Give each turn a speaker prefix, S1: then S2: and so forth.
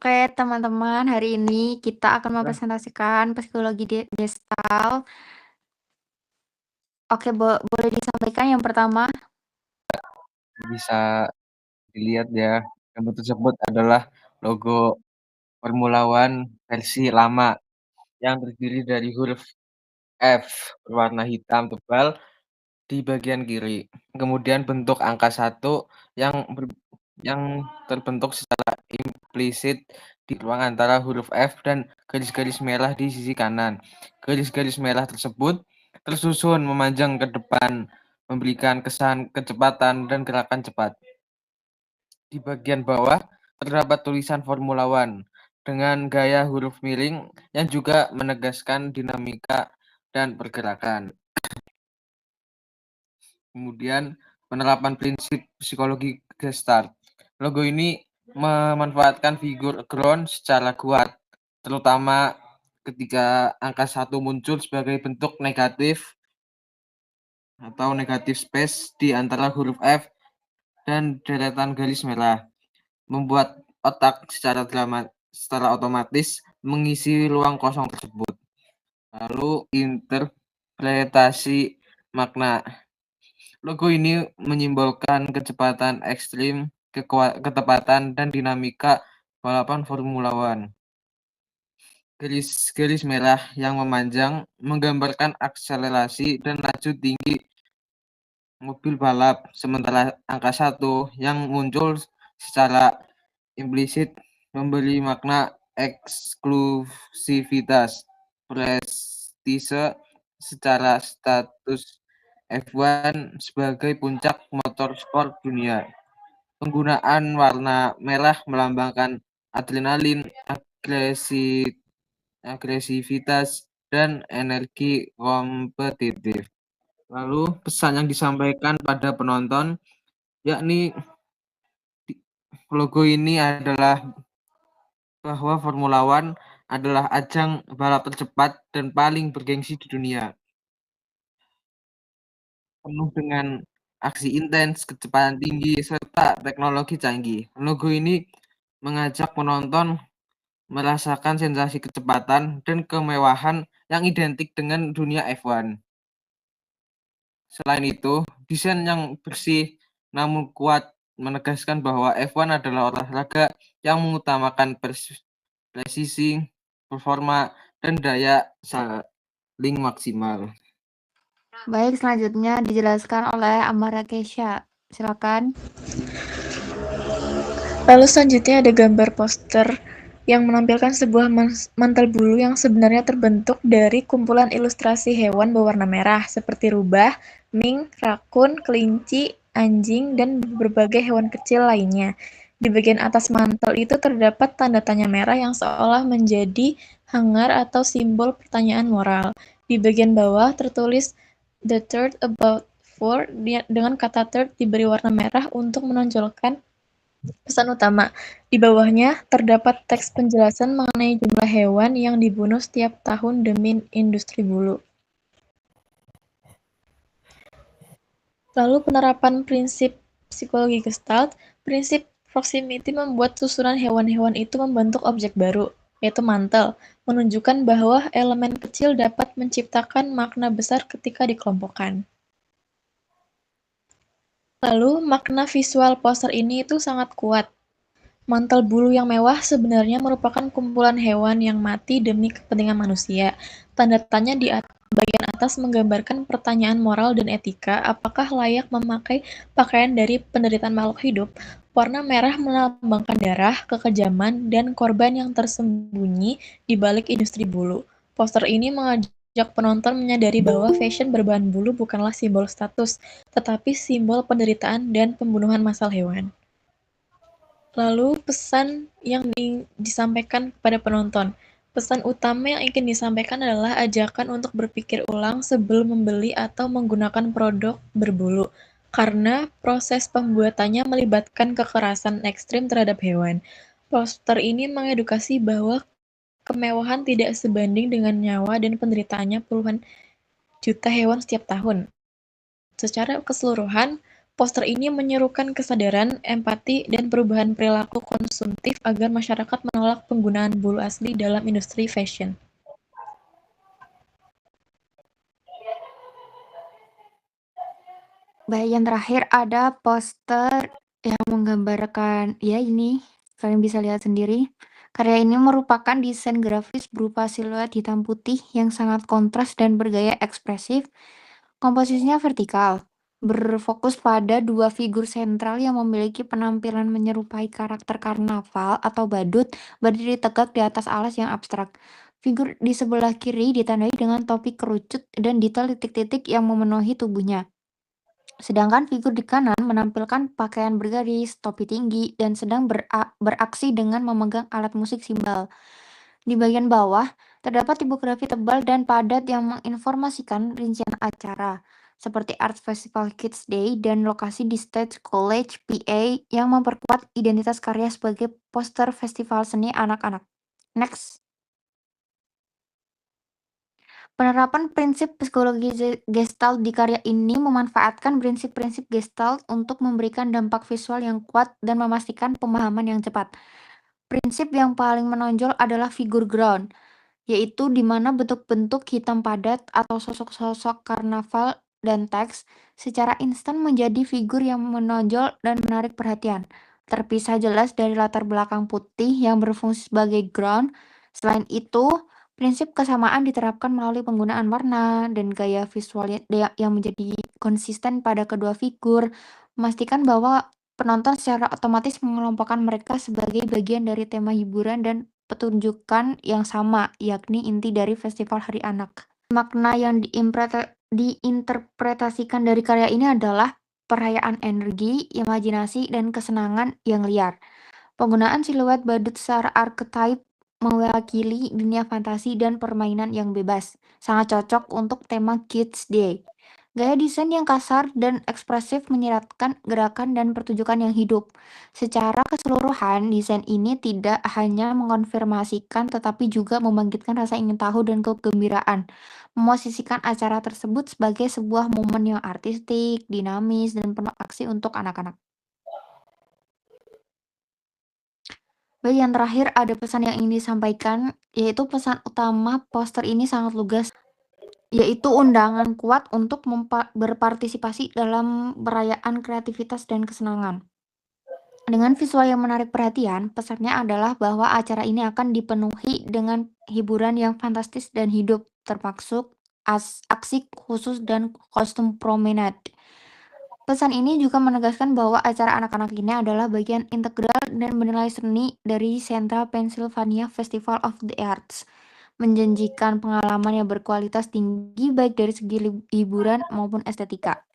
S1: Oke, teman-teman, hari ini kita akan
S2: Nah,
S1: mempresentasikan psikologi Gestalt. Oke, boleh disampaikan yang pertama?
S2: bisa dilihat ya, gambar tersebut adalah logo Formula One versi lama yang terdiri dari huruf F berwarna hitam tebal di bagian kiri. Kemudian bentuk angka 1 yang terbentuk secara implisit di ruang antara huruf F dan garis-garis merah di sisi kanan. Garis-garis merah tersebut tersusun memanjang ke depan, memberikan kesan kecepatan dan gerakan cepat. Di bagian bawah terdapat tulisan Formula One dengan gaya huruf miring yang juga menegaskan dinamika dan pergerakan. Kemudian penerapan prinsip psikologi Gestalt. Logo ini memanfaatkan figur ground secara kuat, terutama ketika angka 1 muncul sebagai bentuk negatif atau negatif space di antara huruf F dan deretan garis merah, membuat otak secara otomatis mengisi ruang kosong tersebut. Lalu interpretasi makna. Logo ini menyimbolkan kecepatan ekstrim, ketepatan, dan dinamika balapan Formula One. Garis-garis merah yang memanjang menggambarkan akselerasi dan laju tinggi mobil balap, sementara angka 1 yang muncul secara implisit memberi makna eksklusivitas, prestise secara status F1 sebagai puncak motorsport dunia. Penggunaan warna merah melambangkan adrenalin, agresivitas, dan energi kompetitif. Lalu pesan yang disampaikan pada penonton, yakni logo ini adalah bahwa Formula One adalah ajang balap tercepat dan paling bergengsi di dunia, penuh dengan aksi intens, kecepatan tinggi, serta teknologi canggih. Logo ini mengajak penonton merasakan sensasi kecepatan dan kemewahan yang identik dengan dunia F1. Selain itu, desain yang bersih namun kuat menegaskan bahwa F1 adalah olahraga yang mengutamakan presisi, performa, dan daya saling maksimal.
S1: Baik, selanjutnya dijelaskan oleh Amara Kesha. Silakan.
S3: Lalu selanjutnya ada gambar poster yang menampilkan sebuah mantel bulu yang sebenarnya terbentuk dari kumpulan ilustrasi hewan berwarna merah seperti rubah, mink, rakun, kelinci, anjing, dan berbagai hewan kecil lainnya. Di bagian atas mantel itu terdapat tanda tanya merah yang seolah menjadi hangar atau simbol pertanyaan moral. Di bagian bawah tertulis "The Third About Four" dengan kata "third" diberi warna merah untuk menonjolkan pesan utama. Di bawahnya terdapat teks penjelasan mengenai jumlah hewan yang dibunuh setiap tahun demi industri bulu. Lalu penerapan prinsip psikologi Gestalt, prinsip proximity membuat susunan hewan-hewan itu membentuk objek baru, yaitu mantel, menunjukkan bahwa elemen kecil dapat menciptakan makna besar ketika dikelompokkan. Lalu makna visual poster ini itu sangat kuat. Mantel bulu yang mewah sebenarnya merupakan kumpulan hewan yang mati demi kepentingan manusia. Tanda tanya di bagian atas menggambarkan pertanyaan moral dan etika, apakah layak memakai pakaian dari penderitaan makhluk hidup. Warna merah melambangkan darah, kekejaman, dan korban yang tersembunyi di balik industri bulu. Poster ini mengajak penonton menyadari bahwa fashion berbahan bulu bukanlah simbol status, tetapi simbol penderitaan dan pembunuhan massal hewan. Lalu pesan yang disampaikan kepada penonton. Pesan utama yang ingin disampaikan adalah ajakan untuk berpikir ulang sebelum membeli atau menggunakan produk berbulu, karena proses pembuatannya melibatkan kekerasan ekstrim terhadap hewan. Poster ini mengedukasi bahwa kemewahan tidak sebanding dengan nyawa dan penderitaannya puluhan juta hewan setiap tahun. Secara keseluruhan, Poster ini menyerukan kesadaran, empati, dan perubahan perilaku konsumtif agar masyarakat menolak penggunaan bulu asli dalam industri fashion.
S1: Baik, yang terakhir ada poster yang menggambarkan, ya ini, kalian bisa lihat sendiri. Karya ini merupakan desain grafis berupa siluet hitam putih yang sangat kontras dan bergaya ekspresif. Komposisinya vertikal, berfokus pada dua figur sentral yang memiliki penampilan menyerupai karakter karnaval atau badut berdiri tegak di atas alas yang abstrak. Figur di sebelah kiri ditandai dengan topi kerucut dan detail titik-titik yang memenuhi tubuhnya. Sedangkan figur di kanan menampilkan pakaian bergaris, topi tinggi, dan sedang beraksi dengan memegang alat musik simbal. Di bagian bawah, terdapat tipografi tebal dan padat yang menginformasikan rincian acara, seperti Art Festival Kids Day dan lokasi di State College, PA, yang memperkuat identitas karya sebagai poster festival seni anak-anak. Next. Penerapan prinsip psikologi Gestalt di karya ini memanfaatkan prinsip-prinsip Gestalt untuk memberikan dampak visual yang kuat dan memastikan pemahaman yang cepat. Prinsip yang paling menonjol adalah figur ground, yaitu di mana bentuk-bentuk hitam padat atau sosok-sosok karnaval dan teks secara instan menjadi figur yang menonjol dan menarik perhatian, terpisah jelas dari latar belakang putih yang berfungsi sebagai ground. Selain itu, prinsip kesamaan diterapkan melalui penggunaan warna dan gaya visual yang menjadi konsisten pada kedua figur, memastikan bahwa penonton secara otomatis mengelompokkan mereka sebagai bagian dari tema hiburan dan pertunjukan yang sama, yakni inti dari Festival Hari Anak. Makna yang diinterpretasikan dari karya ini adalah perayaan energi, imajinasi, dan kesenangan yang liar. Penggunaan siluet badut secara archetype mewakili dunia fantasi dan permainan yang bebas. Sangat cocok untuk tema Kids Day. Gaya desain yang kasar dan ekspresif menyiratkan gerakan dan pertunjukan yang hidup. Secara keseluruhan, desain ini tidak hanya mengonfirmasikan tetapi juga membangkitkan rasa ingin tahu dan kegembiraan. Memosisikan acara tersebut sebagai sebuah momen yang artistik, dinamis, dan penuh aksi untuk anak-anak. Baik, yang terakhir ada pesan yang ingin disampaikan, yaitu pesan utama poster ini sangat lugas, yaitu undangan kuat untuk berpartisipasi dalam perayaan kreativitas dan kesenangan. Dengan visual yang menarik perhatian, pesannya adalah bahwa acara ini akan dipenuhi dengan hiburan yang fantastis dan hidup, termasuk aksi khusus dan kostum promenade. Pesan ini juga menegaskan bahwa acara anak-anak ini adalah bagian integral dan bernilai seni dari Central Pennsylvania Festival of the Arts, menjanjikan pengalaman yang berkualitas tinggi baik dari segi hiburan maupun estetika.